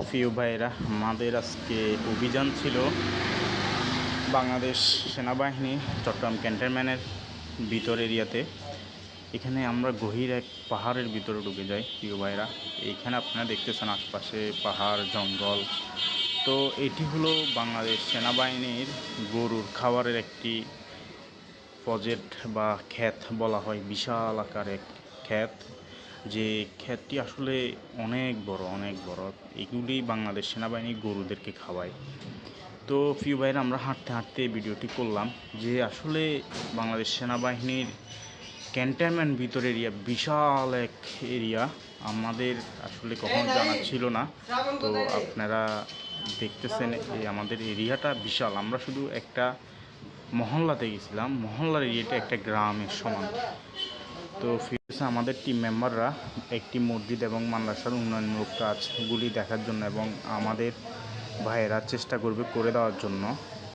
প্রিয় ভাইয়েরা, আমাদের আজকে অভিযান ছিল বাংলাদেশ সেনাবাহিনী চট্টগ্রাম ক্যান্টনমেন্টের ভিতর এরিয়াতে। এখানে আমরা গভীর এক পাহাড়ের ভিতরে ঢুকে যাই প্রিয় ভাইয়েরা। এইখানে আপনারা দেখতেছেন আশপাশে পাহাড় জঙ্গল। তো এটি হলো বাংলাদেশ সেনাবাহিনীর গরুর খাবারের একটি প্রজেক্ট বা ক্ষেত বলা হয়, বিশাল আকারের ক্ষেত। যে ক্ষেতটি আসলে অনেক বড় অনেক বড়। এগুলি বাংলাদেশ সেনাবাহিনী গরুদেরকে খাওয়ায়। তো প্রিয় ভাইরা, আমরা হাঁটতে হাঁটতে ভিডিওটি করলাম যে আসলে বাংলাদেশ সেনাবাহিনীর ক্যান্টনমেন্ট ভিতর এরিয়া, বিশাল এক এরিয়া, আমাদের আসলে কখনো জানা ছিল না। তো আপনারা দেখতেছেন এই আমাদের এরিয়াটা বিশাল। আমরা শুধু একটা মহল্লাতে গেছিলাম, মহল্লার এরিয়াটা একটা গ্রামের সমান। তো ফিরছে আমাদের টিম মেম্বাররা একটি মসজিদ এবং মাদ্রাসার উন্নয়নমূলক কাজগুলি দেখার জন্য এবং আমাদের ভাইয়েরা চেষ্টা করবে করে দেওয়ার জন্য।